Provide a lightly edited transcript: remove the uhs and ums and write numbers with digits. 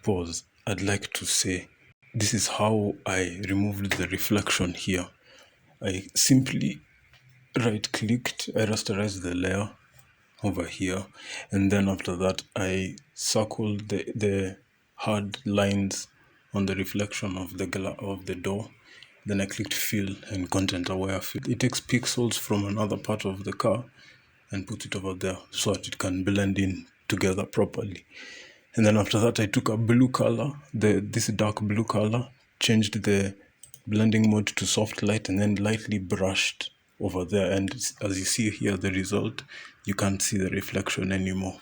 Pause. I'd like to say this is how I removed the reflection here. I simply right clicked, I rasterized the layer over here, and then after that I circled the hard lines on the reflection of the door. Then I clicked fill and content aware fill. It takes pixels from another part of the car and put it over there so that it can blend in together properly. And then after that, I took a blue color, this dark blue color, changed the blending mode to soft light, and then lightly brushed over there. And as you see here, the result, you can't see the reflection anymore.